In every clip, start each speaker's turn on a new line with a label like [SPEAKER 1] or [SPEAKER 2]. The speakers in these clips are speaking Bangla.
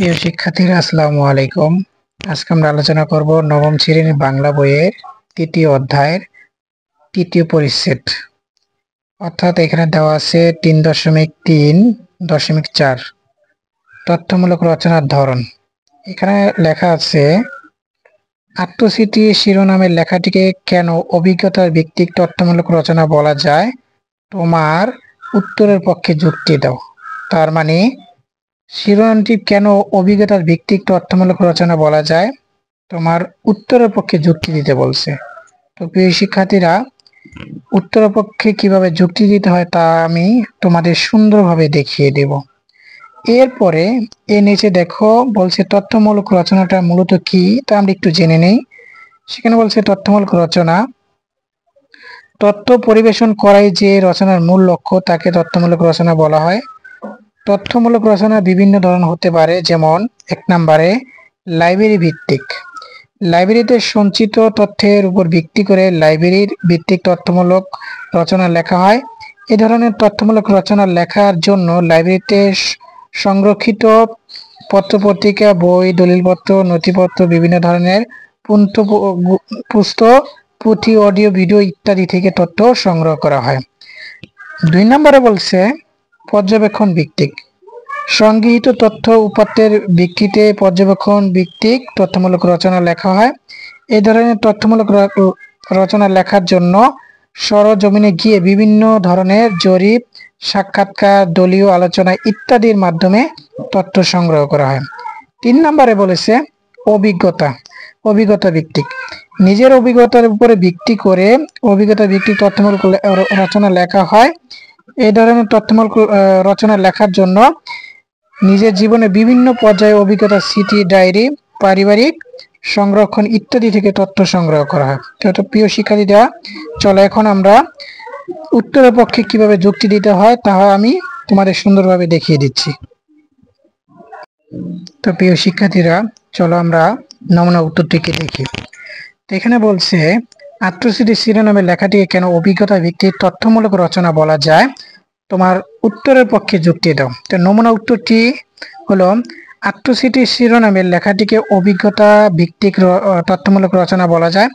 [SPEAKER 1] প্রিয় শিক্ষার্থীরা, আসসালামু আলাইকুম। আজকে আমরা আলোচনা করব নবম শ্রেণীর বাংলা বইয়ের তৃতীয় অধ্যায়ের তৃতীয় পরিচ্ছেদ। অর্থাৎ এখানে দেওয়া আছে 3.3.4 তথ্যমূলক রচনার ধরন। এখানে লেখা আছে, আত্মস্মৃতি শিরোনামের লেখাটিকে কেন অভিজ্ঞতার ভিত্তিক তথ্যমূলক রচনা বলা যায়? তোমার উত্তরের পক্ষে যুক্তি দাও। তার মানে শিরোনামটি কেন অভিজ্ঞতার ভিত্তিক তথ্যমূলক রচনা বলা যায়, তোমার উত্তরের পক্ষে যুক্তি দিতে বলছে। তো প্রিয় শিক্ষার্থীরা, উত্তরের পক্ষে কিভাবে যুক্তি দিতে হয় তা আমি তোমাদের সুন্দরভাবে দেখিয়ে দেব। এরপরে এর নিচে দেখো বলছে তথ্যমূলক রচনাটা মূলত কি, তা আমরা একটু জেনে নেই। সেখানে বলছে তথ্যমূলক রচনা, তথ্য পরিবেশন করাই যে রচনার মূল লক্ষ্য তাকে তথ্যমূলক রচনা বলা হয়। তথ্যমূলক রচনা বিভিন্ন ধরনের হতে পারে, যেমন 1 নম্বরে লাইব্রেরি ভিত্তিক। লাইব্রেরিতে সঞ্চিত তথ্যের উপর ভিত্তি করে লাইব্রেরির ভিত্তিক তথ্যমূলক রচনা লেখা হয়। এ ধরনের তথ্যমূলক রচনা লেখার জন্য লাইব্রেরিতে সংরক্ষিত পত্রপত্রিকা, বই, দলিলপত্র, নথিপত্র, বিভিন্ন ধরনের পুস্তক, পুঁথি, অডিও, ভিডিও ইত্যাদি থেকে তথ্য সংগ্রহ করা হয়। 2 নম্বরে বলছে পর্যবেক্ষণ ভিত্তিক। সংগৃহীত তথ্য উপাত্তের ভিত্তিতে পর্যবেক্ষণ ভিত্তিক তথ্যমূলক রচনা লেখা হয়। এই ধরনের তথ্যমূলক রচনা লেখার জন্য সরজমিনে গিয়ে বিভিন্ন ধরনের জরিপ, সাক্ষাৎকার, দলীয় আলোচনা ইত্যাদির মাধ্যমে তথ্য সংগ্রহ করা হয়। 3 নম্বরে বলেছে অভিজ্ঞতা ভিত্তিক। নিজের অভিজ্ঞতার উপরে ভিত্তি করে অভিজ্ঞতা ভিত্তিক তথ্যমূলক রচনা লেখা হয়। এই ধরনের তথ্যমূলক রচনা লেখার জন্য নিজের জীবনে বিভিন্ন পর্যায়ে অভিজ্ঞতা, স্মৃতি, ডায়েরি, পারিবারিক সংরক্ষণ ইত্যাদি থেকে তথ্য সংগ্রহ করা হয়। তো প্রিয় শিক্ষার্থীরা, চলো এখন আমরা উত্তরের পক্ষে কিভাবে যুক্তি দিতে হয় তা আমি তোমাদের সুন্দরভাবে দেখিয়ে দিচ্ছি। তো প্রিয় শিক্ষার্থীরা, চলো আমরা নমুনা উত্তরটিকে দেখি। তো এখানে বলছে, আত্মস্মৃতি শিরোনামের লেখাটিকে কেন অভিজ্ঞতা ভিত্তিক তথ্যমূলক রচনা বলা যায়, তোমার উত্তরের পক্ষে যুক্তি দাও। তো নমুনা উত্তরটি হলো, আত্মস্মৃতি শিরোনামের লেখাটিকে অভিজ্ঞতা ভিত্তিক তথ্যমূলক রচনা বলা যায়।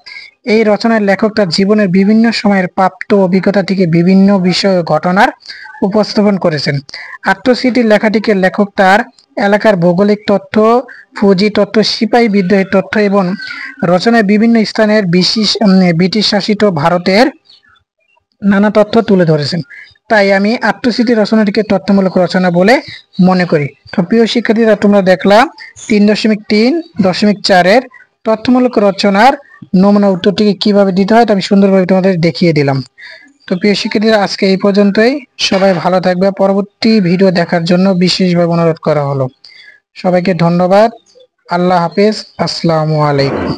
[SPEAKER 1] এই রচনার লেখক তার জীবনের বিভিন্ন সময়ের প্রাপ্ত অভিজ্ঞতা থেকে বিভিন্ন বিষয় ঘটনার উপস্থাপন করেছেন। আত্মস্মৃতির লেখাটিকে লেখক তার এলাকার ভৌগোলিক তথ্য, ফৌজি তথ্য, সিপাহী বিদ্রোহের তথ্য এবং রচনায় বিভিন্ন স্থানের ব্রিটিশ শাসিত ভারতের নানা তথ্য তুলে ধরেছেন। তাই আমি আত্মস্মৃতি রচনাটিকে তথ্যমূলক রচনা বলে মনে করি। তো প্রিয় শিক্ষার্থীরা, তোমরা দেখলাম 3.3.4 তথ্যমূলক রচনার নমুনা উত্তরটিকে কিভাবে দিতে হয় তা আমি সুন্দরভাবে তোমাদের দেখিয়ে দিলাম। তো প্রিয় শিক্ষার্থীরা, আজকে এই পর্যন্তই। সবাই ভালো থাকবে। পরবর্তী ভিডিও দেখার জন্য বিশেষভাবে অনুরোধ করা হলো। সবাইকে ধন্যবাদ। আল্লাহ হাফেজ। আসসালামু আলাইকুম।